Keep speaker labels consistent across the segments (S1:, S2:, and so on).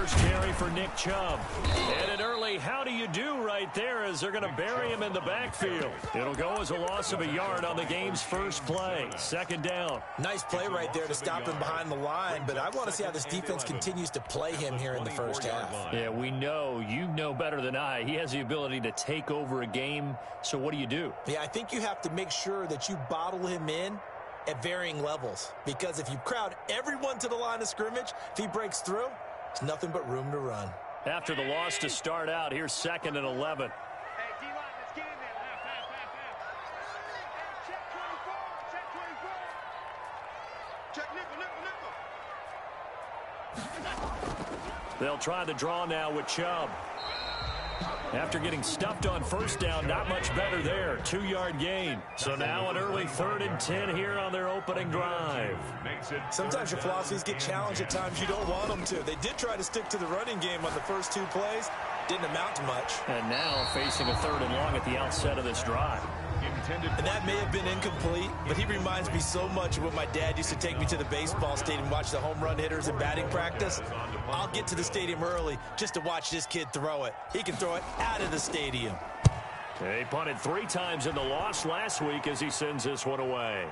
S1: first carry for Nick Chubb. And an early how do you do right there as they're going to bury him in the backfield. It'll go as a loss of a yard on the game's first play. Second down.
S2: Nice play right there to stop him behind the line, but I want to see how this defense continues to play him here in the first half.
S1: Yeah, we know, you know better than I, he has the ability to take over a game. So what do?
S2: Yeah, I think you have to make sure that you bottle him in at varying levels, because if you crowd everyone to the line of scrimmage, if he breaks through, it's nothing but room to run.
S1: After the loss to start out, here's 2nd and 11. They'll try the draw now with Chubb. After getting stuffed on first down, not much better there. 2-yard gain. So now an early 3rd and 10 here on their opening drive.
S2: Sometimes your philosophies get challenged at times you don't want them to. They did try to stick to the running game on the first 2 plays. Didn't amount to much.
S1: And now facing a 3rd and long at the outset of this drive.
S2: And that may have been incomplete, but he reminds me so much of when my dad used to take me to the baseball stadium and watch the home run hitters in batting practice. I'll get to the stadium early just to watch this kid throw it. He can throw it out of the stadium.
S1: He punted 3 times in the loss last week as he sends this one away.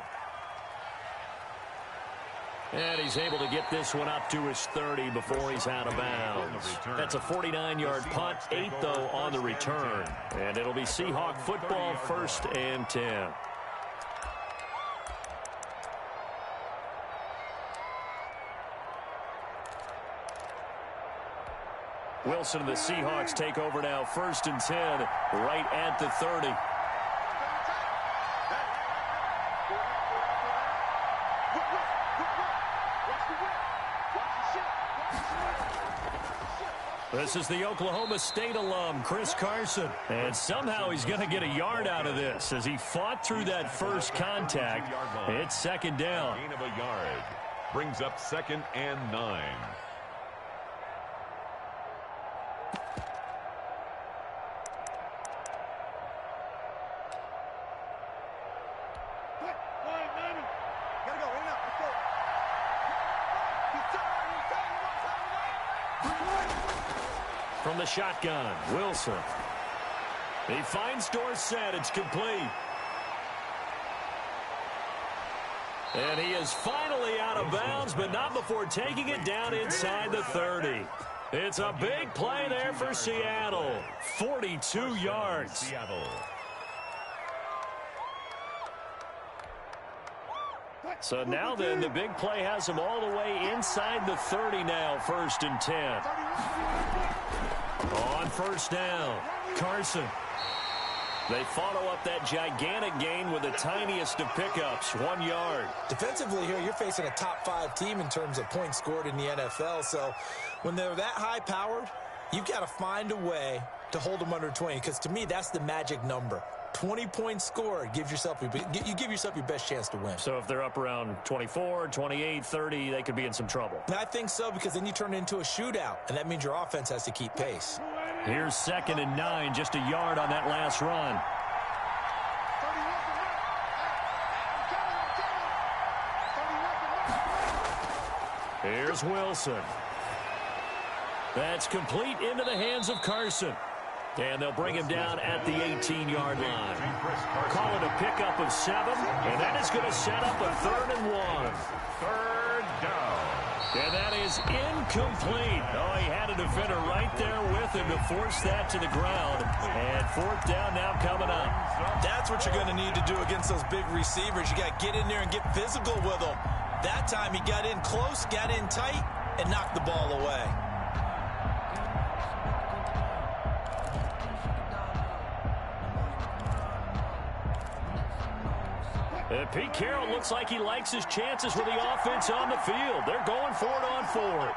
S1: And he's able to get this one up to his 30 before he's out of bounds. That's a 49-yard punt, 8 though on the return. And it'll be Seahawk football, 1st and 10. Wilson and the Seahawks take over now, 1st and 10, right at the 30. This is the Oklahoma State alum, Chris Carson. And somehow he's going to get a yard out of this as he fought through that first contact. It's 2nd down.
S3: Gain of a yard. Brings up 2nd and 9.
S1: From the shotgun, Wilson. He finds Dorsett. It's complete. And he is finally out of bounds, but not before taking it down inside the 30. It's a big play there for Seattle. 42 yards.
S3: Seattle.
S1: So now then, the big play has him all the way inside the 30 now, 1st and 10. On first down, Carson. They follow up that gigantic gain with the tiniest of pickups, 1 yard.
S2: Defensively here, you're facing a top 5 team in terms of points scored in the NFL. So when they're that high-powered, you've got to find a way to hold them under 20, because to me, that's the magic number. 20 points scored, you give yourself your best chance to win.
S1: So if they're up around 24, 28, 30, they could be in some trouble.
S2: And I think so, because then you turn it into a shootout, and that means your offense has to keep pace.
S1: Here's 2nd and 9, just a yard on that last run. Here's Wilson. That's complete into the hands of Carson. And they'll bring him down at the 18-yard line. Call it a pickup of 7, and that is going to set up a 3rd and 1.
S3: 3rd down.
S1: And that is incomplete. Oh, he had a defender right there with him to force that to the ground. And 4th down now coming up.
S2: That's what you're going to need to do against those big receivers. You got to get in there and get physical with them. That time he got in close, got in tight, and knocked the ball away.
S1: Pete Carroll looks like he likes his chances with the offense on the field. They're going for it on 4th.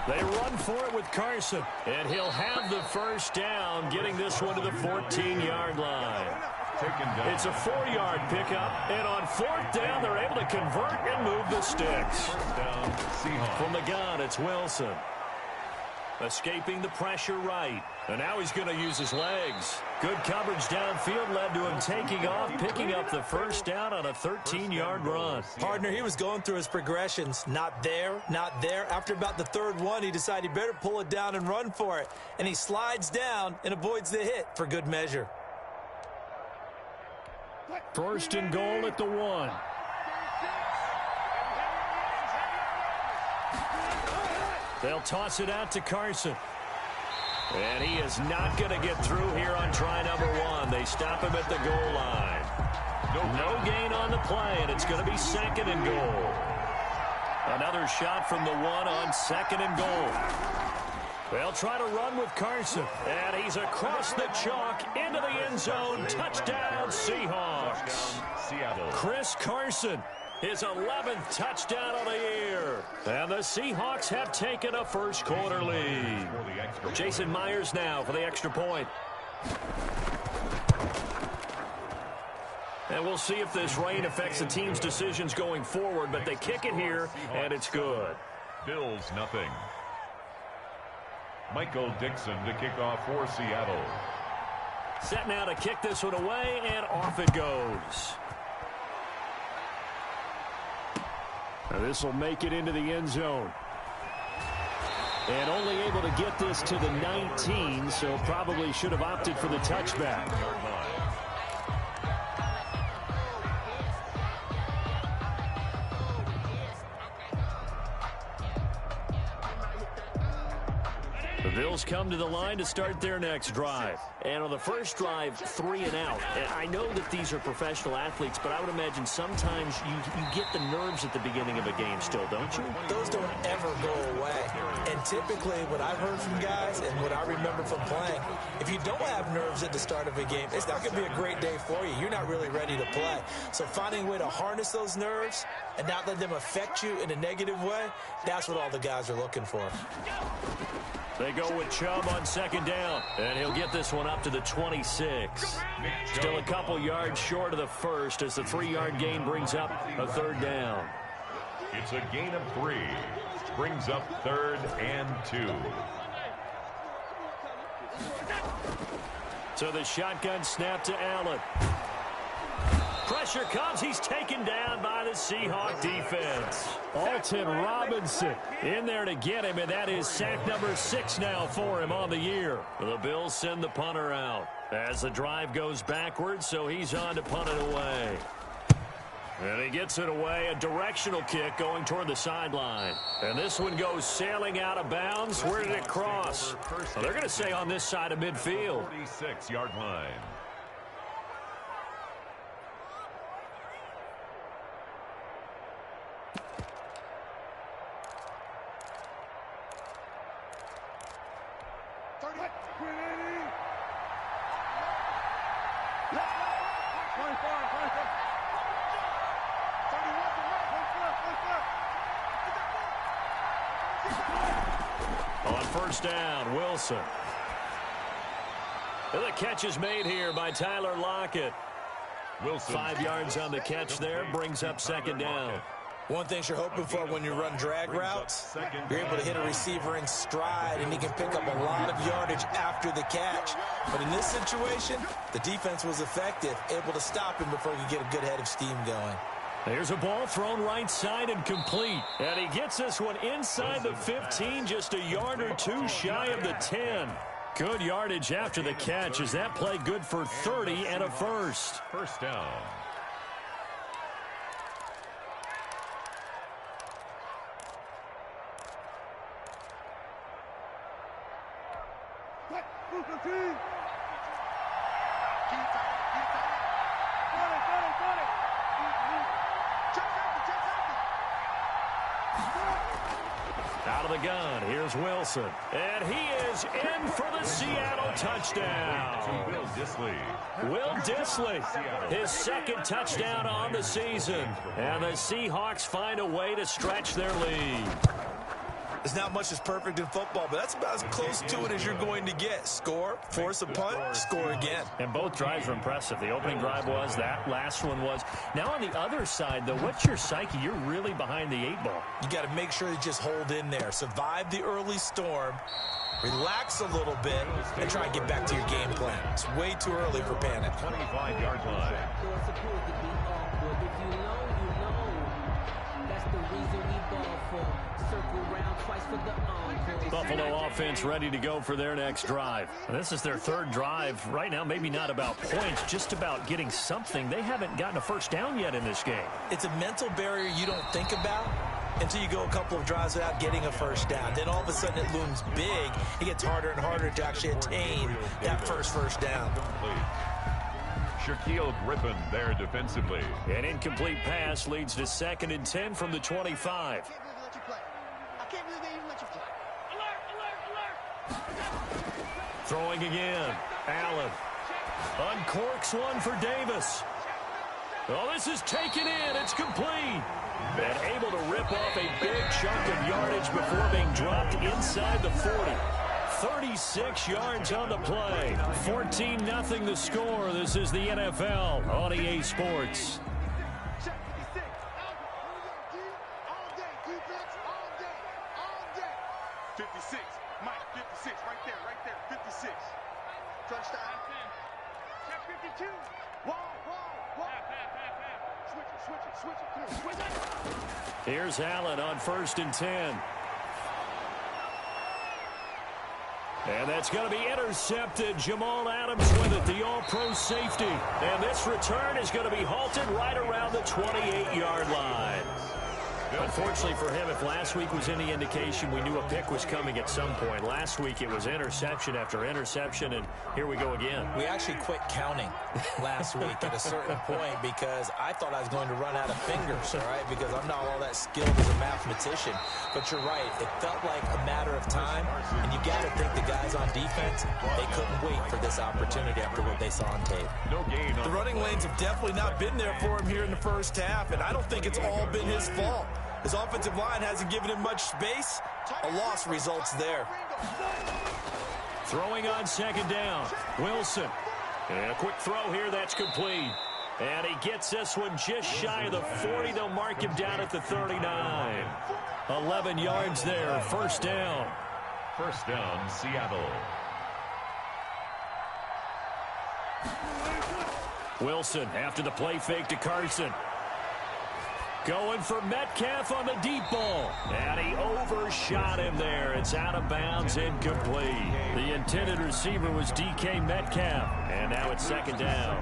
S1: They run for it with Carson, and he'll have the first down, getting this one to the 14-yard line. It's a 4-yard pickup, and on 4th down, they're able to convert and move the sticks. From the gun, it's Wilson. Escaping the pressure right. And now he's going to use his legs. Good coverage downfield led to him taking off, picking up the first down on a 13-yard run.
S2: Partner, he was going through his progressions. Not there, not there. After about the third one, he decided he better pull it down and run for it. And he slides down and avoids the hit for good measure.
S1: First and goal at the 1. They'll toss it out to Carson. And he is not going to get through here on try number 1. They stop him at the goal line. No gain on the play, and it's going to be second and goal. Another shot from the 1 on second and goal. They'll try to run with Carson. And he's across the chalk into the end zone. Touchdown, Seahawks. Chris Carson, his 11th touchdown of the year. And the Seahawks have taken a first quarter lead. Jason Myers now for the extra point. And we'll see if this rain affects the team's decisions going forward, but they kick it here, and it's good.
S3: Bills nothing. Michael Dixon to kick off for Seattle.
S1: Set now to kick this one away, and off it goes. Now this will make it into the end zone. And only able to get this to the 19, so probably should have opted for the touchback. The Bills come to the line to start their next drive. And on the first drive, 3 and out. And I know that these are professional athletes, but I would imagine sometimes you get the nerves at the beginning of a game still, don't you?
S2: Those don't ever go away. And typically what I've heard from guys and what I remember from playing, if you don't have nerves at the start of a game, it's not going to be a great day for you. You're not really ready to play. So finding a way to harness those nerves and not let them affect you in a negative way, that's what all the guys are looking for.
S1: They go with Chubb on second down, and he'll get this one up to the 26. Still a couple yards short of the first as the 3-yard gain brings up a third down.
S3: It's a gain of 3. Brings up 3rd and 2.
S1: So the shotgun snap to Allen. Pressure comes. He's taken down by the Seahawk defense. Alton Robinson in there to get him, and that is sack number 6 now for him on the year. The Bills send the punter out as the drive goes backwards, so he's on to punt it away. And he gets it away, a directional kick going toward the sideline. And this one goes sailing out of bounds. Where did it cross? Well, they're going to say on this side of midfield.
S3: 46-yard line.
S1: On first down, Wilson. And the catch is made here by Tyler Lockett.
S3: Wilson.
S1: 5 yards on the catch there, brings up second down.
S2: One thing you're hoping for when you run drag routes, you're able to hit a receiver in stride, and he can pick up a lot of yardage after the catch. But in this situation, the defense was effective, able to stop him before he could get a good head of steam going.
S1: There's a ball thrown right side and complete. And he gets this one inside the 15, just a yard or two shy of the 10. Good yardage after the catch. Is that play good for 30 and a first?
S3: First down.
S1: Out of the gun, here's Wilson. And he is in for the Seattle touchdown.
S3: Will Dissly.
S1: Will Dissly, his second touchdown on the season. And the Seahawks find a way to stretch their lead.
S2: There's not much that's perfect in football, but that's about as close to it as you're going to get. Score, force a punt, score again.
S1: And both drives were impressive. The opening drive was, that last one was. Now on the other side, though, what's your psyche? You're really behind the 8 ball.
S2: You got to make sure you just hold in there. Survive the early storm, relax a little bit, and try and get back to your game plan. It's way too early for panic.
S3: 25-yard line.
S1: Buffalo offense ready to go for their next drive. This is their third drive. Right now, maybe not about points, just about getting something. They haven't gotten a first down yet in this game.
S2: It's a mental barrier you don't think about until you go a couple of drives without getting a first down. Then all of a sudden it looms big. It gets harder and harder to actually attain that first down.
S3: Shaquille Griffin there defensively.
S1: An incomplete pass leads to 2nd and 10 from the 25. Throwing again. Allen uncorks one for Davis. Oh, this is taken in. It's complete. And able to rip off a big chunk of yardage before being dropped inside the 40. 36 yards on the play. 14-0 the score. This is the NFL on EA Sports. Here's Allen on 1st and 10. And that's going to be intercepted. Jamal Adams with it, the all-pro safety. And this return is going to be halted right around the 28-yard line. Unfortunately for him, if last week was any indication, we knew a pick was coming at some point. Last week it was interception after interception, and here we go again.
S2: We actually quit counting last week at a certain point because I thought I was going to run out of fingers, all right, because I'm not all that skilled as a mathematician. But you're right. It felt like a matter of time, and you got to think the guys on defense, they couldn't wait for this opportunity after what they saw on tape.
S3: No gain.
S2: The running lanes have definitely not been there for him here in the first half, and I don't think it's all been his fault. His offensive line hasn't given him much space. A loss results there.
S1: Throwing on 2nd down. Wilson. And a quick throw here. That's complete. And he gets this one just shy of the 40. They'll mark him down at the 39. 11 yards there. 1st down.
S3: 1st down, Seattle.
S1: Wilson after the play fake to Carson. Going for Metcalf on the deep ball. And he overshot him there. It's out of bounds, incomplete. The intended receiver was DK Metcalf. And now it's 2nd down.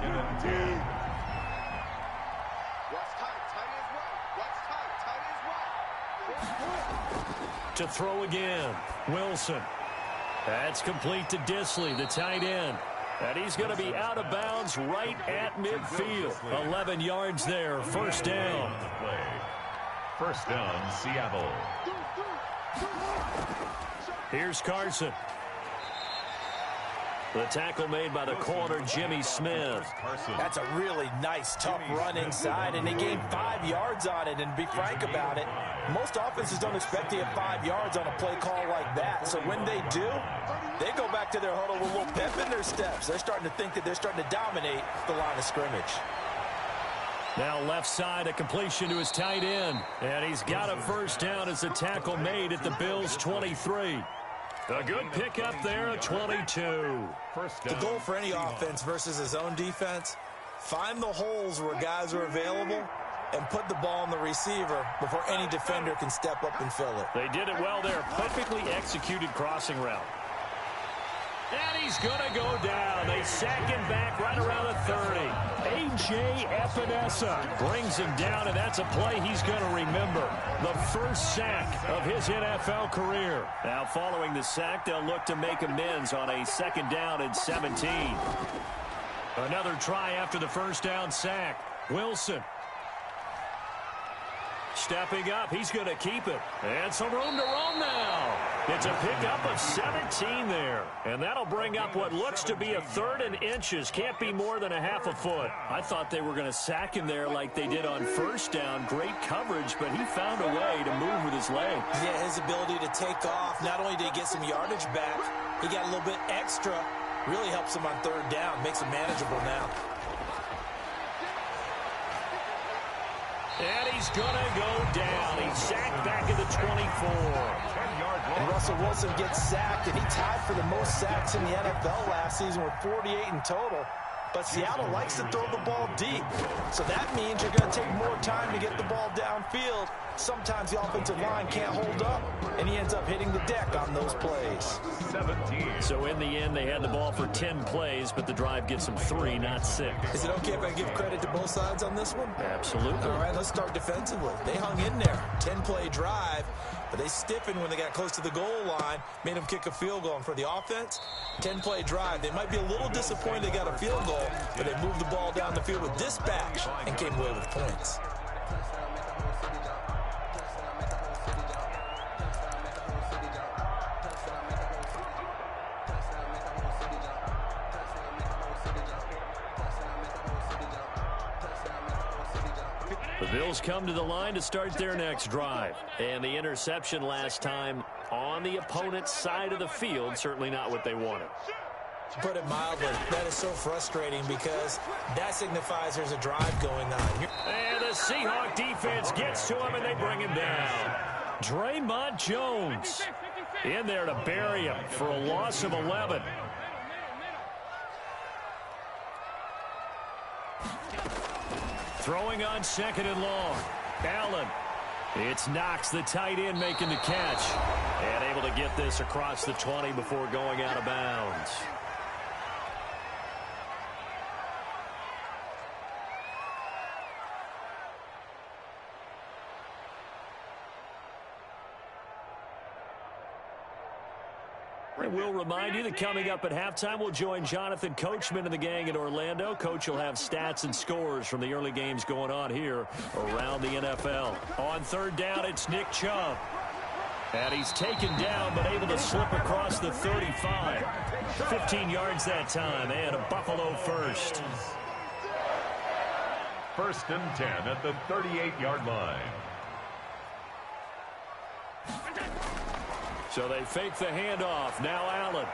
S1: To throw again. Wilson. That's complete to Disley, the tight end. And he's going to be out of bounds right at midfield. 11 yards there. 1st down.
S3: 1st down, Seattle.
S1: Here's Carson. The tackle made by the corner, Jimmy Smith.
S2: That's a really nice, tough run inside, and they gained 5 yards on it. And to be frank about it, most offenses don't expect to get 5 yards on a play call like that. So when they do, they go back to their huddle with a little pep in their steps. They're starting to think that they're starting to dominate the line of scrimmage.
S1: Now left side, a completion to his tight end. And he's got a 1st down as the tackle made at the Bills' 23. A good pickup there at 22.
S2: The goal for any offense versus his own defense, find the holes where guys are available and put the ball on the receiver before any defender can step up and fill it.
S1: They did it well there. Perfectly executed crossing route. And he's going to go down. They sack him back right around the 30. A.J. Epinesa brings him down, and that's a play he's going to remember. The first sack of his NFL career. Now, following the sack, they'll look to make amends on a 2nd down and 17. Another try after the 1st down sack. Wilson. Stepping up, he's going to keep it. And some room to roam now. It's a pickup of 17 there. And that'll bring up what looks to be a 3rd and inches. Can't be more than a half a foot. I thought they were going to sack him there like they did on 1st down. Great coverage, but he found a way to move with his legs.
S2: Yeah, his ability to take off. Not only did he get some yardage back, he got a little bit extra. Really helps him on 3rd down. Makes it manageable now.
S1: And he's going to go down. He's sacked back at the 24.
S2: And Russell Wilson gets sacked, and he tied for the most sacks in the NFL last season with 48 in total. But Seattle likes to throw the ball deep. So that means you're going to take more time to get the ball downfield. Sometimes the offensive line can't hold up, and he ends up hitting the deck on those plays.
S3: 17.
S1: So in the end, they had the ball for 10 plays, but the drive gets them 3, not 6.
S2: Is it okay if I give credit to both sides on this one?
S1: Absolutely.
S2: All right, let's start defensively. They hung in there. 10-play drive, but they stiffened when they got close to the goal line, made them kick a field goal. And for the offense, 10-play drive. They might be a little disappointed they got a field goal, but they moved the ball down the field with dispatch and came away with points.
S1: The Bills come to the line to start their next drive. And the interception last time on the opponent's side of the field, certainly not what they wanted.
S2: To put it mildly, that is so frustrating because that signifies there's a drive going on.
S1: And the Seahawk defense gets to him, and they bring him down. Draymond Jones in there to bury him for a loss of 11. Throwing on 2nd and long. Allen. It's Knox, the tight end, making the catch. And able to get this across the 20 before going out of bounds. We'll remind you that coming up at halftime, we'll join Jonathan Coachman and the gang in Orlando. Coach will have stats and scores from the early games going on here around the NFL. On 3rd down, it's Nick Chubb. And he's taken down, but able to slip across the 35. 15 yards that time, and a Buffalo first.
S3: 1st and 10 at the 38-yard line.
S1: So they fake the handoff. Now Allen.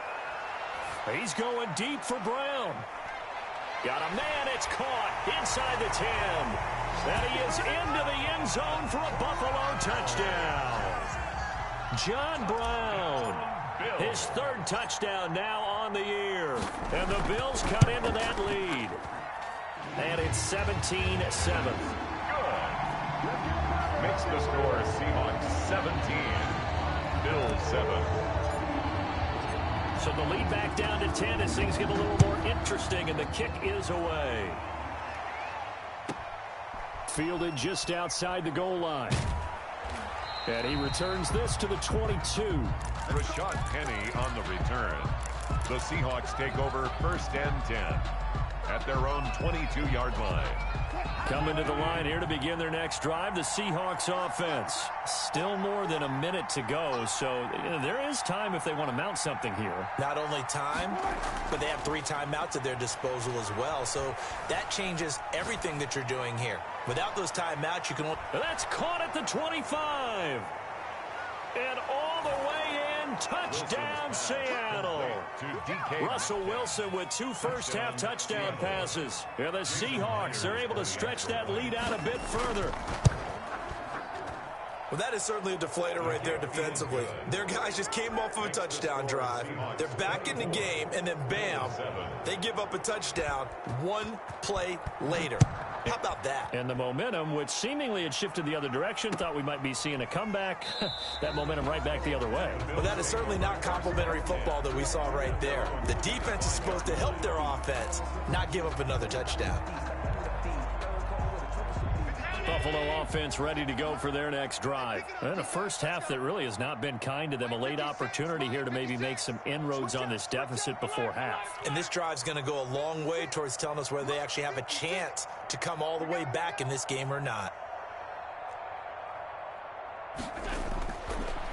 S1: He's going deep for Brown. Got a man. It's caught inside the 10. And he is into the end zone for a Buffalo touchdown. John Brown. His 3rd touchdown now on the year. And the Bills cut into that lead. And it's 17-7.
S3: Good. Makes the score Seahawks 17. Bills 7.
S1: So the lead back down to 10 as things get a little more interesting, and the kick is away. Fielded just outside the goal line. And he returns this to the 22.
S3: Rashad Penny on the return. The Seahawks take over 1st and 10 at their own 22-yard line.
S1: Coming to the line here to begin their next drive, the Seahawks offense. Still more than a minute to go, so there is time if they want to mount something here.
S2: Not only time, but they have 3 timeouts at their disposal as well, so that changes everything that you're doing here. Without those timeouts, you can...
S1: That's caught at the 25. And all the way in, touchdown Seattle. Russell Wilson with 2 first-half touchdown passes. And the Seahawks are able to stretch that lead out a bit further.
S2: Well, that is certainly a deflator right there defensively. Their guys just came off of a touchdown drive. They're back in the game, and then bam, they give up a touchdown 1 play later. How about that?
S1: And the momentum, which seemingly had shifted the other direction, thought we might be seeing a comeback. That momentum right back the other way.
S2: Well, that is certainly not complimentary football that we saw right there. The defense is supposed to help their offense, not give up another touchdown.
S1: Buffalo offense ready to go for their next drive. And a first half that really has not been kind to them. A late opportunity here to maybe make some inroads on this deficit before half.
S2: And this drive's going to go a long way towards telling us whether they actually have a chance to come all the way back in this game or not.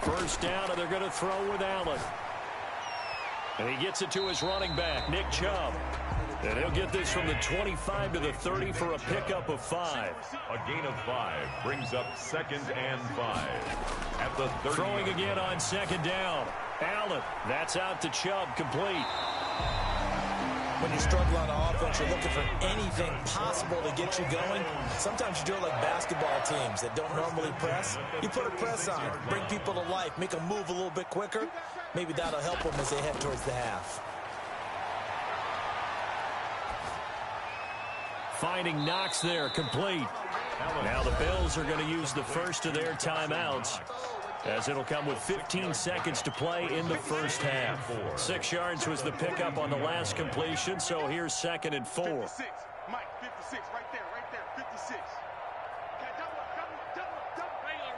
S1: First down, and they're going to throw with Allen. And he gets it to his running back, Nick Chubb. And he'll get this from the 25 to the 30 for a pickup of 5.
S3: A gain of 5 brings up 2nd and 5 at the 30.
S1: Throwing again on 2nd down. Allen, that's out to Chubb, complete.
S2: when you struggle on offense, you're looking for anything possible to get you going. Sometimes you do it like basketball teams that don't normally press. You put a press on, bring people to life, make them move a little bit quicker. Maybe that'll help them as they head towards the half.
S1: Finding Knox there, complete. Now the Bills are going to use the first of their timeouts, as it'll come with 15 seconds to play in the first half. 6 yards was the pickup on the last completion, so here's 2nd and 4.
S4: 56. Mike, 56, right there, 56. Okay, double. Regular.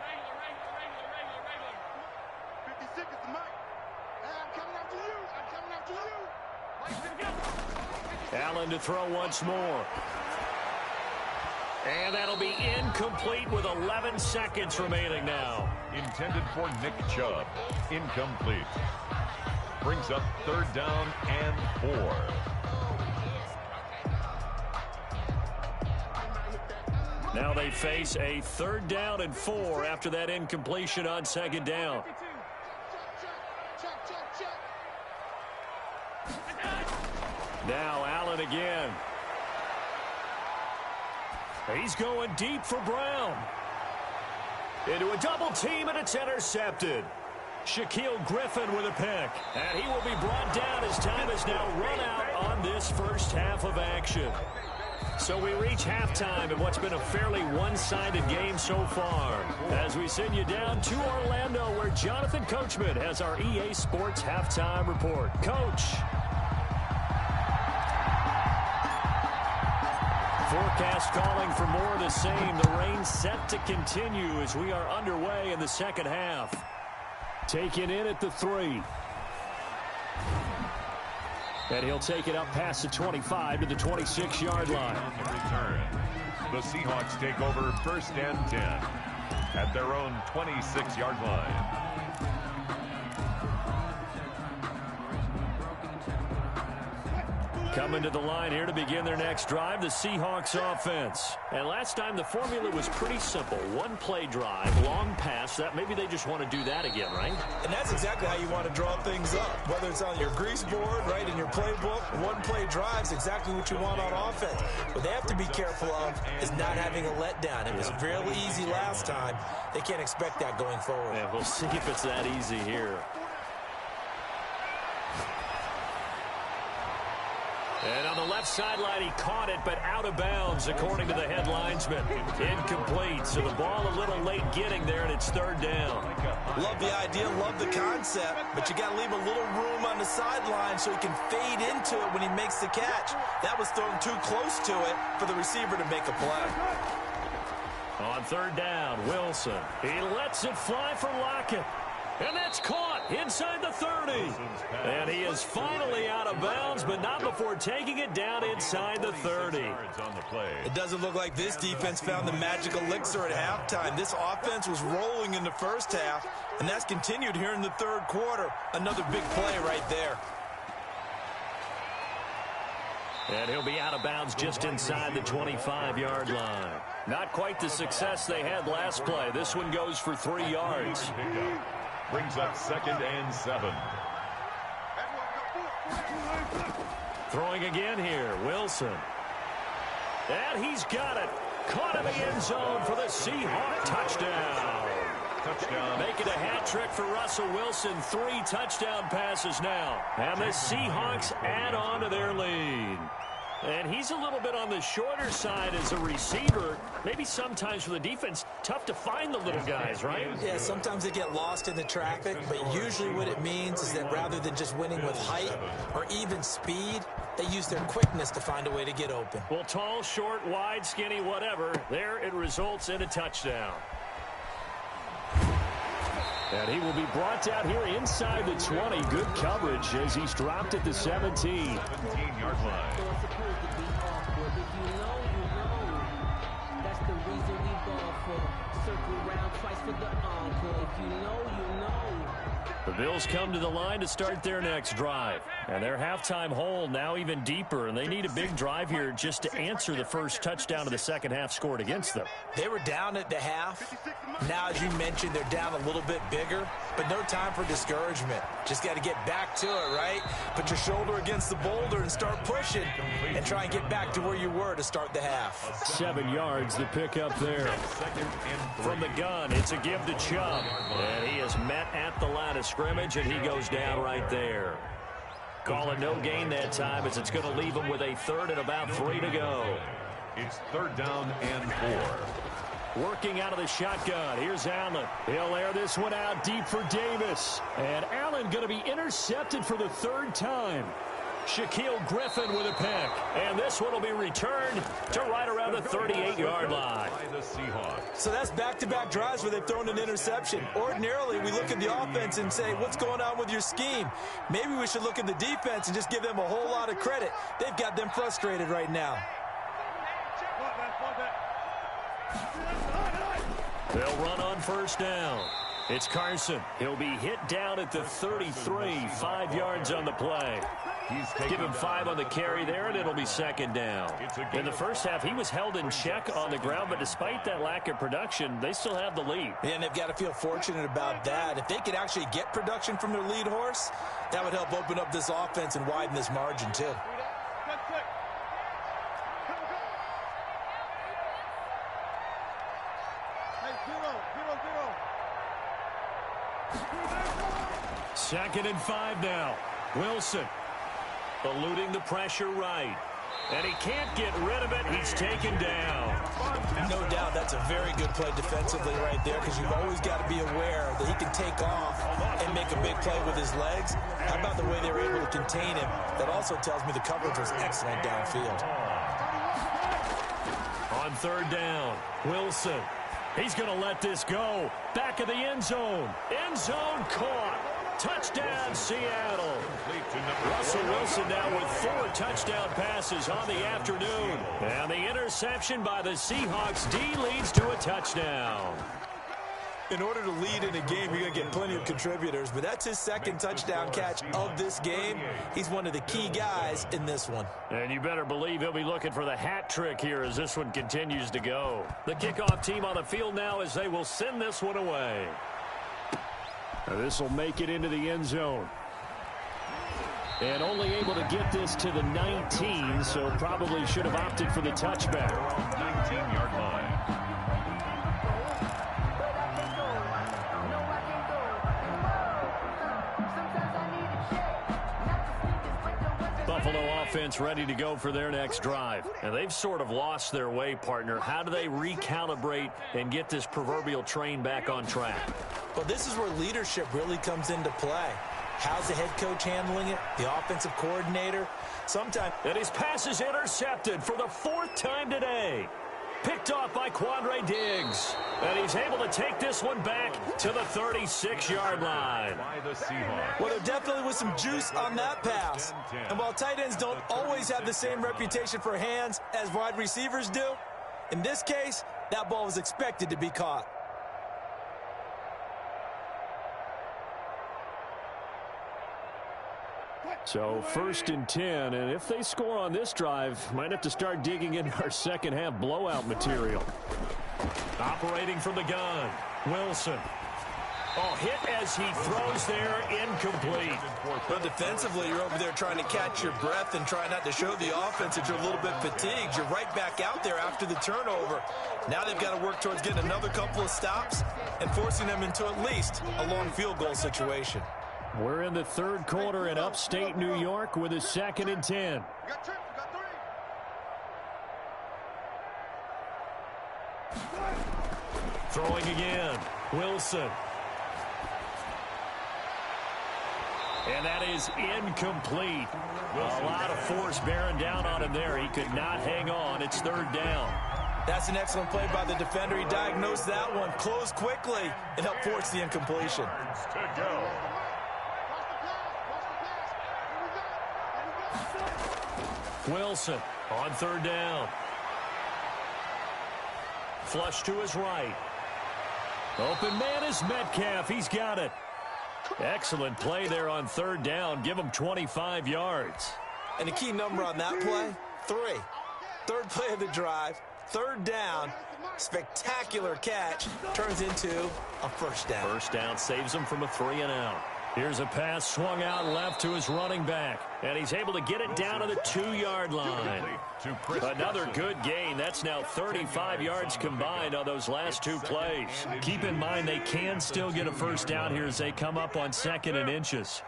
S4: 56 is the Mike. Hey, I'm coming after you.
S1: Allen to throw once more. And that'll be incomplete with 11 seconds remaining now.
S3: Intended for Nick Chubb. Incomplete. Brings up 3rd down and 4.
S1: Now they face a 3rd down and 4 after that incompletion on 2nd down. Now Allen again. He's going deep for Brown. Into a double team, and it's intercepted. Shaquill Griffin with a pick. And he will be brought down as time has now run out on this first half of action. So we reach halftime in what's been a fairly one-sided game so far, as we send you down to Orlando, where Jonathan Coachman has our EA Sports Halftime Report. Coach. Forecast calling for more of the same. The rain set to continue as we are underway in the second half. Taken in at the 3. And he'll take it up past the 25 to the 26-yard line.
S3: On the return, the Seahawks take over 1st and 10 at their own 26-yard line.
S1: Coming to the line here to begin their next drive, the Seahawks offense. And last time the formula was pretty simple. 1-play drive, long pass. That maybe they just want to do that again, right?
S2: And that's exactly how you want to draw things up. Whether it's on your grease board, right, in your playbook, 1-play drive is exactly what you want on offense. What they have to be careful of is not having a letdown. It was really easy last time. They can't expect that going forward.
S1: Yeah, we'll see if it's that easy here. And on the left sideline, he caught it, but out of bounds, according to the head linesman. Incomplete, so the ball a little late getting there, and it's 3rd down.
S2: Love the idea, love the concept, but you got to leave a little room on the sideline so he can fade into it when he makes the catch. That was thrown too close to it for the receiver to make a play.
S1: On 3rd down, Wilson. He lets it fly for Lockett. And that's caught inside the 30. And he is finally out of bounds, but not before taking it down inside the 30.
S2: It doesn't look like this defense found the magic elixir at halftime. This offense was rolling in the first half, and that's continued here in the 3rd quarter. Another big play right there.
S1: And he'll be out of bounds just inside the 25-yard line. Not quite the success they had last play. This one goes for 3 yards.
S3: Brings up 2nd and 7.
S1: Throwing again here, Wilson. And he's got it. Caught in the end zone for the Seahawks touchdown. Making a hat trick for Russell Wilson. 3 touchdown passes now. And the Seahawks add on to their lead. And he's a little bit on the shorter side as a receiver. Maybe sometimes for the defense, tough to find the little guys, right?
S2: Yeah, sometimes they get lost in the traffic, but usually what it means is that rather than just winning with height or even speed, they use their quickness to find a way to get open.
S1: Well, tall, short, wide, skinny, whatever, there it results in a touchdown. And he will be brought down here inside the 20. Good coverage as he's dropped at the 17.
S3: 17-yard line.
S5: That's the reason we ball
S1: The Bills come to the line to start their next drive. And their halftime hole now even deeper, and they need a big drive here just to answer the first touchdown of the second half scored against them.
S2: They were down at the half. Now, as you mentioned, they're down a little bit bigger, but no time for discouragement. Just got to get back to it, right? Put your shoulder against the boulder and start pushing and try and get back to where you were to start the half.
S1: 7 yards the pickup there. From the gun, it's a give to Chubb. And he is met at the line of scrimmage, and he goes down right there. Call it no gain that time, as it's going to leave him with a third and about 3 to go.
S3: It's 3rd down and 4.
S1: Working out of the shotgun. Here's Allen. He'll air this one out deep for Davis. And Allen going to be intercepted for the 3rd time. Shaquille Griffin with a pick. And this one will be returned to right around the 38-yard line.
S2: So that's back-to-back drives where they've thrown an interception. Ordinarily, we look at the offense and say, what's going on with your scheme? Maybe we should look at the defense and just give them a whole lot of credit. They've got them frustrated right now.
S1: They'll run on 1st down. It's Carson. He'll be hit down at the 33, 5 yards on the play. Give him 5 on the carry there, and it'll be 2nd down. In the first half, he was held in check on the ground, but despite that lack of production, they still have the lead.
S2: And they've got to feel fortunate about that. If they could actually get production from their lead horse, that would help open up this offense and widen this margin, too.
S1: Second and 5 now. Wilson eluding the pressure right. And he can't get rid of it. He's taken down.
S2: No doubt that's a very good play defensively right there, because you've always got to be aware that he can take off and make a big play with his legs. How about the way they were able to contain him? That also tells me the coverage was excellent downfield.
S1: On 3rd down, Wilson. He's going to let this go. Back of the end zone. End zone caught. Touchdown, Seattle. Russell Wilson now with 4 touchdown passes on the afternoon. And the interception by the Seahawks D leads to a touchdown.
S2: In order to lead in a game, you're going to get plenty of contributors, but that's his 2nd touchdown catch of this game. He's one of the key guys in this one.
S1: And you better believe he'll be looking for the hat trick here as this one continues to go. The kickoff team on the field now as they will send this one away. This will make it into the end zone. And only able to get this to the 19, so probably should have opted for the touchback.
S3: 19-yard line.
S1: Buffalo offense ready to go for their next drive. And they've sort of lost their way, partner. How do they recalibrate and get this proverbial train back on track?
S2: Well, this is where leadership really comes into play. How's the head coach handling it? The offensive coordinator? Sometimes.
S1: And his pass is intercepted for the 4th time today. Picked off by Quandre Diggs. And he's able to take this one back to the 36-yard line.
S2: Well, there definitely was some juice on that pass. And while tight ends don't always have the same reputation for hands as wide receivers do, in this case, that ball was expected to be caught.
S1: So 1st and 10, and if they score on this drive, might have to start digging in our second half blowout material. Operating from the gun, Wilson. Oh, hit as he throws there, incomplete.
S2: But defensively, you're over there trying to catch your breath and try not to show the offense that you're a little bit fatigued. You're right back out there after the turnover. Now they've got to work towards getting another couple of stops and forcing them into at least a long field goal situation.
S1: We're in the 3rd quarter in upstate New York with a 2nd and 10. Throwing again, Wilson. And that is incomplete. A lot of force bearing down on him there. He could not hang on. It's 3rd down.
S2: That's an excellent play by the defender. He diagnosed that one, closed quickly, and helped force the incompletion.
S3: To go.
S1: Wilson on 3rd down. flush to his right. Open man is Metcalf. He's got it. Excellent play there on third down. Give him 25 yards.
S2: And the key number on that play, 3. Third play of the drive, third down, spectacular catch, turns into a first down.
S1: First down saves him from a 3-and-out. Here's a pass swung out left to his running back, and he's able to get it down to the 2-yard line. Another good gain. That's now 35 yards combined on those last 2 plays. Keep in mind they can still get a first down here as they come up on 2nd and inches.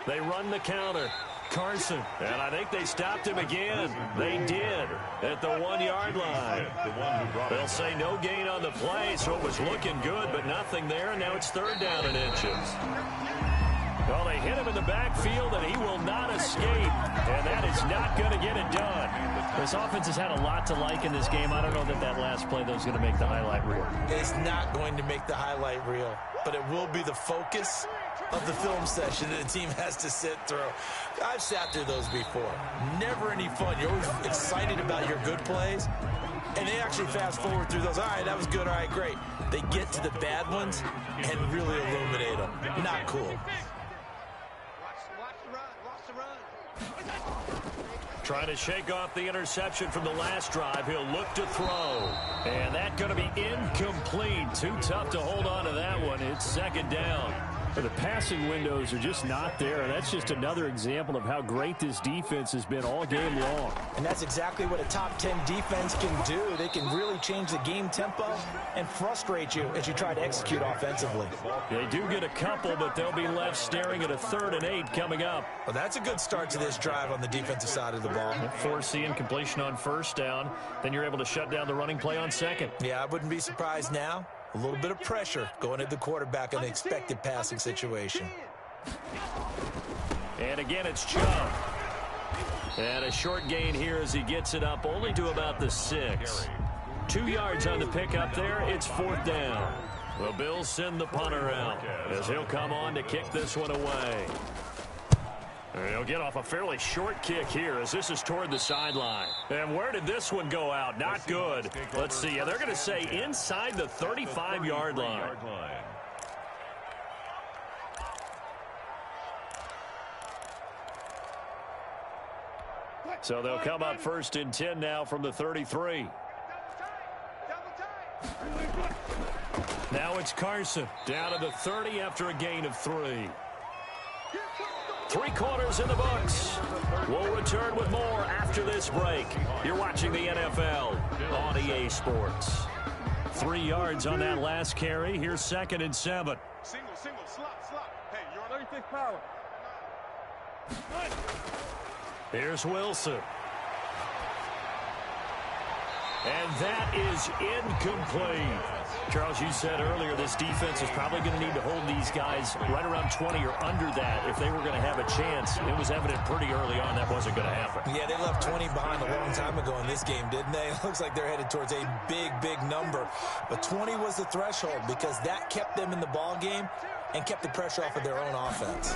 S1: They run the counter. Carson, and I think they stopped him again. They did at the 1-yard line. They'll say no gain on the play, so it was looking good, but nothing there, and now it's 3rd down and inches. Well, they hit him in the backfield, and he will not escape, and that is not going to get it done. This offense has had a lot to like in this game. I don't know that last play, though, is going to make the highlight reel.
S2: It's not going to make the highlight reel, but it will be the focus of the film session that the team has to sit through. I've sat through those before. Never any fun. You're always excited about your good plays, and they actually fast forward through those. All right, that was good. All right, great. They get to the bad ones and really illuminate them. Not cool.
S1: Trying to shake off the interception from the last drive. He'll look to throw. And that's going to be incomplete. Too tough to hold on to that one. It's 2nd down. The passing windows are just not there. That's just another example of how great this defense has been all game long.
S2: And that's exactly what a top 10 defense can do. They can really change the game tempo and frustrate you as you try to execute offensively.
S1: They do get a couple, but they'll be left staring at a 3rd and 8 coming up.
S2: Well, that's a good start to this drive on the defensive side of the ball.
S1: Forcing completion on 1st down. Then you're able to shut down the running play on 2nd.
S2: Yeah, I wouldn't be surprised now. A little bit of pressure going at the quarterback in an expected passing situation.
S1: And again, it's Chubb. And a short gain here as he gets it up only to about the 6. 2 yards on the pickup there. It's 4th down. The Bills send the punter out as he'll come on to kick this one away. And he'll get off a fairly short kick here as this is toward the sideline. And where did this one go out? Not good. Let's see. They're going to say inside the 35-yard line. So they'll come up 1st and 10 now from the 33. Now it's Carson down to the 30 after a gain of 3. 3 quarters in the books. We'll return with more after this break. You're watching the NFL on EA Sports. 3 yards on that last carry. Here's 2nd and 7.
S4: Single, slot. Hey, you're on 36 power.
S1: Here's Wilson. And that is incomplete. Charles, you said earlier this defense is probably going to need to hold these guys right around 20 or under that if they were going to have a chance. It was evident pretty early on that wasn't going to happen.
S2: Yeah, they left 20 behind a long time ago in this game, didn't they? It looks like they're headed towards a big number. But 20 was the threshold because that kept them in the ball game and kept the pressure off of their own offense.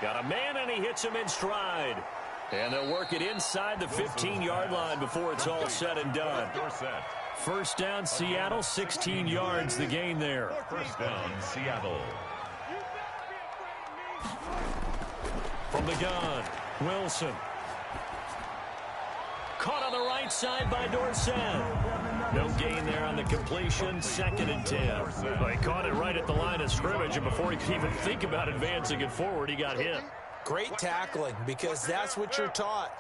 S1: Got a man, and he hits him in stride. And they'll work it inside the 15-yard line before it's all said and done. 1st down, Seattle, 16 yards the gain there.
S3: 1st down, Seattle.
S1: From the gun, Wilson. Caught on the right side by Dorsett. No gain there on the completion. 2nd and 10. Well, he caught it right at the line of scrimmage, and before he could even think about advancing it forward, he got hit.
S2: Great tackling because that's what you're taught.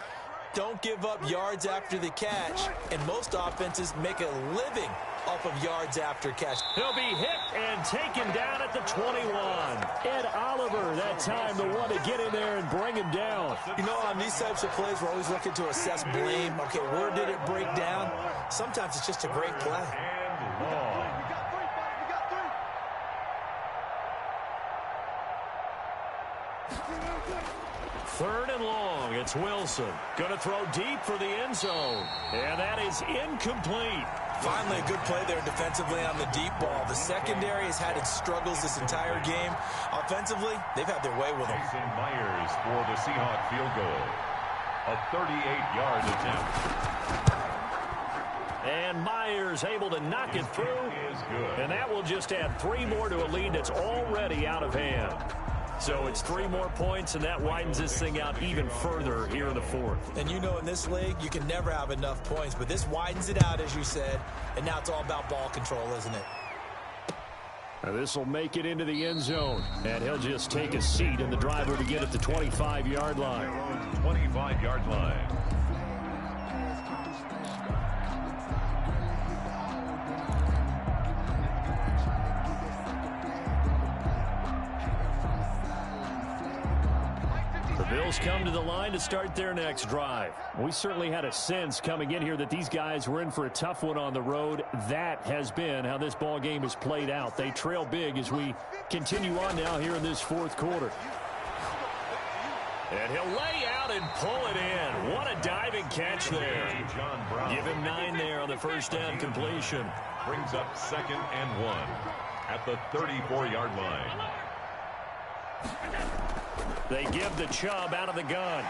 S2: Don't give up yards after the catch, and most offenses make a living off of yards after catch.
S1: He'll be hit and taken down at the 21. Ed Oliver, that time, the one to get in there and bring him down.
S2: You know, on these types of plays, we're always looking to assess blame. Okay, where did it break down? Sometimes it's just a great play.
S1: Third and long, it's Wilson. Going to throw deep for the end zone. And that is incomplete.
S2: Finally, a good play there defensively on the deep ball. The secondary has had its struggles this entire game. Offensively, they've had their way with them.
S3: Jason Myers for the Seahawks field goal. A 38-yard attempt.
S1: And Myers able to knock it through. And that will just add 3 more to a lead that's already out of hand. So it's 3 more points, and that widens this thing out even further here in the 4th.
S2: And you know, in this league, you can never have enough points, but this widens it out, as you said, and now it's all about ball control, isn't it?
S1: This will make it into the end zone, and he'll just take a seat, and the drive will begin at the 25-yard line.
S3: 25-yard line.
S1: The Bills come to the line to start their next drive. We certainly had a sense coming in here that these guys were in for a tough one on the road. That has been how this ball game has played out. They trail big as we continue on now here in this 4th quarter. And he'll lay out and pull it in. What a diving catch there. Give him 9 there on the first down completion.
S3: Brings up 2nd and 1 at the 34-yard line.
S1: They give the Chubb out of the gun.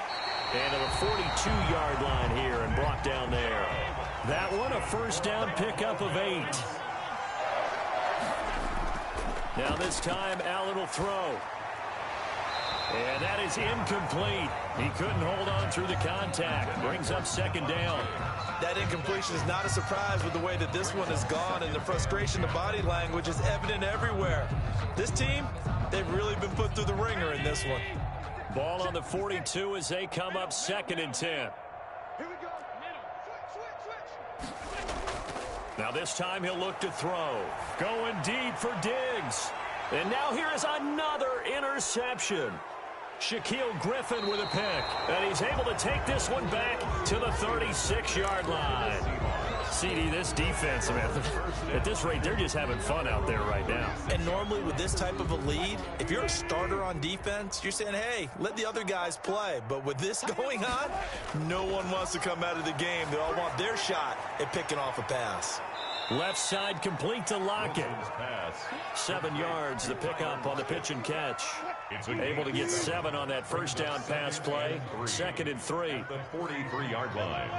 S1: And to the 42-yard line here and brought down there. That one a first down pickup of 8. Now this time Allen will throw. And that is incomplete. He couldn't hold on through the contact. Brings up 2nd down.
S2: That incompletion is not a surprise with the way that this one has gone, and the frustration, the body language is evident everywhere. This team, they've really been put through the ringer in this one.
S1: Ball on the 42 as they come up 2nd and 10.
S4: Here we go. Switch.
S1: Now this time he'll look to throw. Going deep for Diggs. And now here is another interception. Shaquille Griffin with a pick. And he's able to take this one back to the 36-yard line. CD, this defense, man, at this rate, they're just having fun out there right now.
S2: And normally with this type of a lead, if you're a starter on defense, you're saying, hey, let the other guys play. But with this going on, no one wants to come out of the game. They all want their shot at picking off a pass.
S1: Left side complete to Lockett. 7 yards, the pickup on the pitch and catch. Able to get 7 on that first down pass play. 2nd and 3.
S3: The 43-yard line.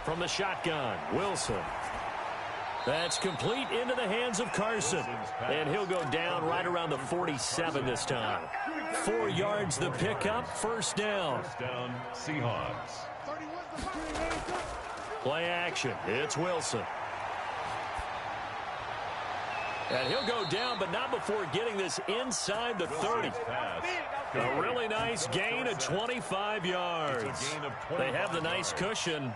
S1: From the shotgun, Wilson. That's complete into the hands of Carson. And he'll go down right around the 47 this time. 4 yards the pickup, first down.
S3: First down, Seahawks.
S1: Play action. It's Wilson. And he'll go down, but not before getting this inside the 30. A really nice gain of 25 yards. They have the nice cushion.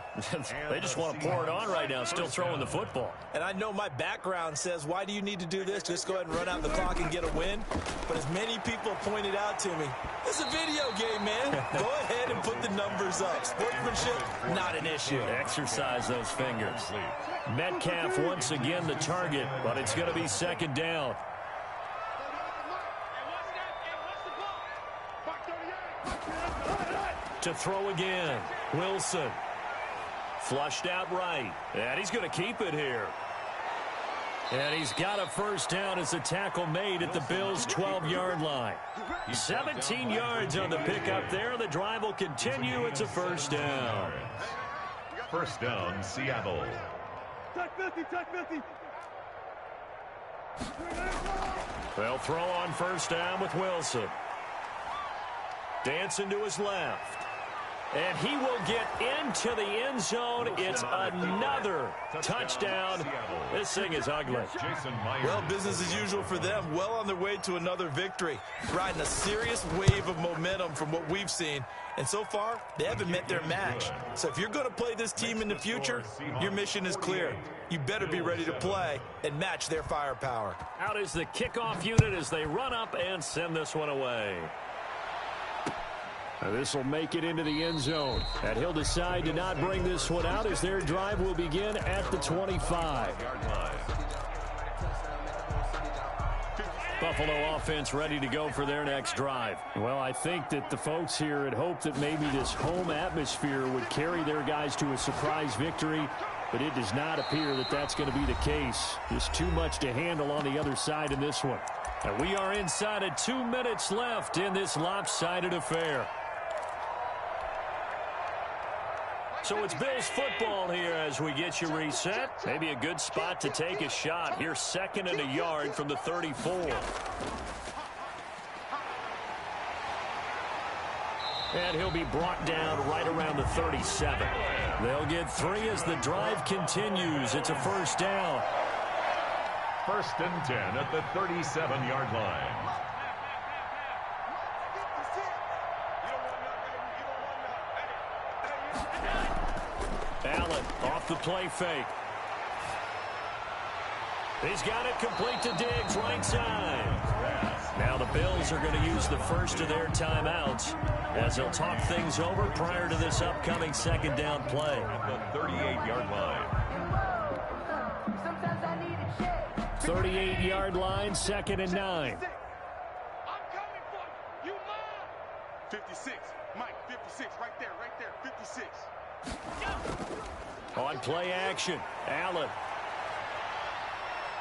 S1: They just want to pour it on right now, still throwing the football.
S2: And I know my background says, why do you need to do this? Just go ahead and run out the clock and get a win. But as many people pointed out to me, it's a video game, man. Go ahead and put the numbers up. Sportsmanship, not an issue.
S1: Exercise those fingers. Metcalf once again the target, but it's going to be 2nd down. To throw again, Wilson. Flushed out right, and he's going to keep it here. And he's got a first down as the tackle made at the Bills' 12-yard line. 17 yards on the pickup there. The drive will continue. It's a first down.
S3: First down, Seattle.
S4: Tuck 50.
S1: They'll throw on first down with Wilson. Dancing to his left. And he will get into the end zone. It's another touchdown. This thing is ugly.
S2: Well, business as usual for them. Well on their way to another victory. Riding a serious wave of momentum from what we've seen. And so far, they haven't met their match. So if you're going to play this team in the future, your mission is clear. You better be ready to play and match their firepower.
S1: Out is the kickoff unit as they run up and send this one away. This will make it into the end zone. And he'll decide to not bring this one out as their drive will begin at the 25. Buffalo offense ready to go for their next drive. Well, I think that the folks here had hoped that maybe this home atmosphere would carry their guys to a surprise victory, but it does not appear that that's going to be the case. Just too much to handle on the other side in this one. And we are inside of 2 minutes left in this lopsided affair. So it's Bills football here as we get you reset. Maybe a good spot to take a shot. Here's 2nd and a yard from the 34. And he'll be brought down right around the 37. They'll get 3 as the drive continues. It's a first down.
S3: 1st and 10 at the 37-yard line.
S1: Allen off the play fake. He's got it complete to Diggs, right side. Now the Bills are going to use the first of their timeouts as they'll talk things over prior to this upcoming 2nd down play.
S3: At the 38-yard line.
S1: 38-yard line, 2nd and 9.
S4: 56, Mike, 56, right there, 56.
S1: On play action, Allen.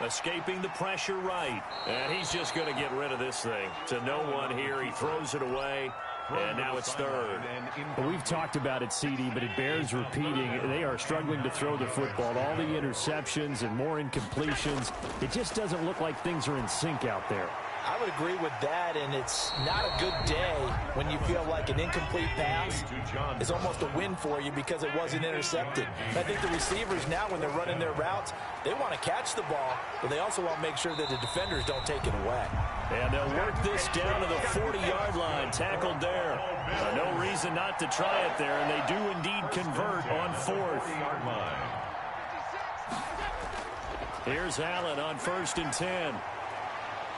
S1: Escaping the pressure right. And he's just going to get rid of this thing. To no one here. He throws it away. And now it's 3rd.
S5: Well, we've talked about it, CD, but it bears repeating. They are struggling to throw the football. All the interceptions and more incompletions. It just doesn't look like things are in sync out there.
S2: I would agree with that, and it's not a good day when you feel like an incomplete pass is almost a win for you because it wasn't intercepted. I think the receivers now, when they're running their routes, they want to catch the ball, but they also want to make sure that the defenders don't take it away.
S1: And they'll work this down to the 40-yard line, tackled there. No reason not to try it there, and they do indeed convert on 4th. Here's Allen on 1st and 10.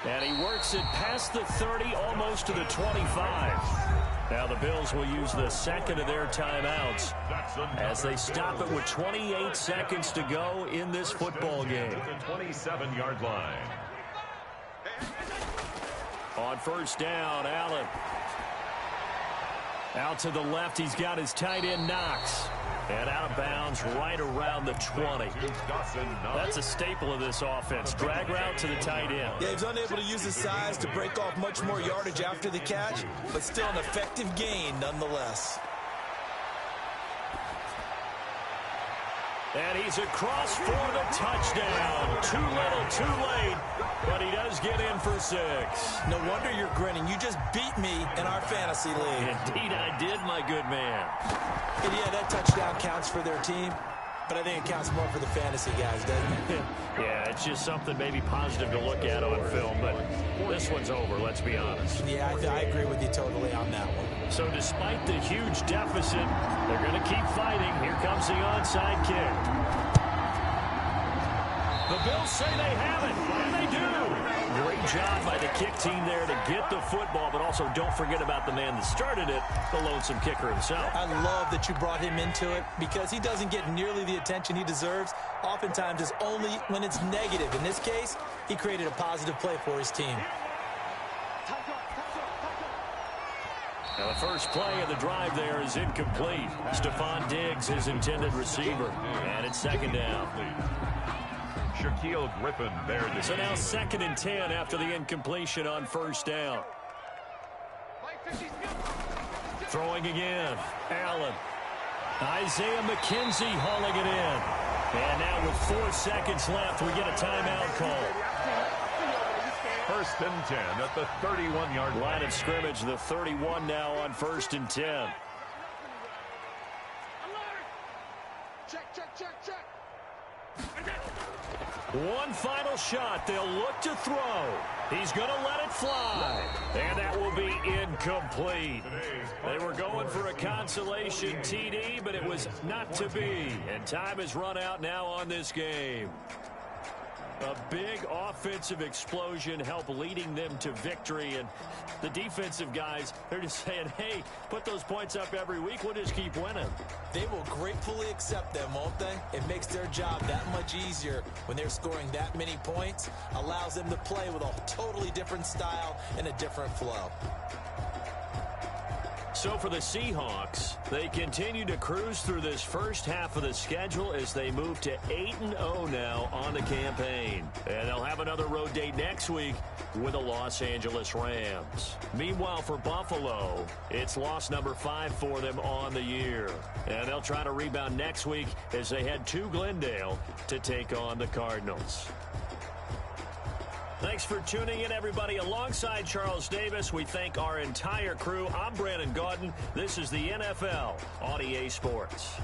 S1: And he works it past the 30, almost to the 25. Now the Bills will use the 2nd of their timeouts as they stop it with 28 seconds to go in this football game.
S3: The 27-yard line.
S1: On 1st down, Allen. Out to the left, he's got his tight end, Knox. And out of bounds right around the 20. That's a staple of this offense. Drag route to the tight end.
S2: Yeah, he's unable to use his size to break off much more yardage after the catch, but still an effective gain nonetheless.
S1: And he's across for the touchdown. Too little, too late, but he does get in for 6.
S2: No wonder you're grinning. You just beat me in our fantasy league.
S1: Indeed I did, my good man.
S2: And yeah, that touchdown counts for their team, but I think it counts more for the fantasy guys, doesn't it?
S1: Yeah, it's just something maybe positive to look at on film, but this one's over, let's be honest.
S2: Yeah, I agree with you totally on that one.
S1: So despite the huge deficit, they're going to keep fighting. Here comes the onside kick. The Bills say they have it, and they do. Great job by the kick team there to get the football, but also don't forget about the man that started it, the lonesome kicker himself.
S2: I love that you brought him into it because he doesn't get nearly the attention he deserves. Oftentimes it's only when it's negative. In this case, he created a positive play for his team.
S1: Now the first play of the drive there is incomplete. Stephon Diggs, his intended receiver, and it's 2nd down.
S3: Shaquille Griffin there.
S1: So now 2nd and 10 after the incompletion on 1st down. Throwing again. Allen. Isaiah McKenzie hauling it in. And now with 4 seconds left, we get a timeout call.
S3: 1st and 10 at the 31-yard
S1: line of scrimmage, the 31 now on 1st and 10.
S4: Check.
S1: One final shot. They'll look to throw. He's going to let it fly. And that will be incomplete. They were going for a consolation TD, but it was not to be. And time has run out now on this game. A big offensive explosion helped leading them to victory. And the defensive guys, they're just saying, hey, put those points up every week. We'll just keep winning.
S2: They will gratefully accept them, won't they? It makes their job that much easier when they're scoring that many points. Allows them to play with a totally different style and a different flow.
S1: So for the Seahawks, they continue to cruise through this first half of the schedule as they move to 8-0 now on the campaign. And they'll have another road date next week with the Los Angeles Rams. Meanwhile, for Buffalo, it's loss number 5 for them on the year. And they'll try to rebound next week as they head to Glendale to take on the Cardinals. Thanks for tuning in, everybody. Alongside Charles Davis, we thank our entire crew. I'm Brandon Gaudin. This is the NFL on EA Sports.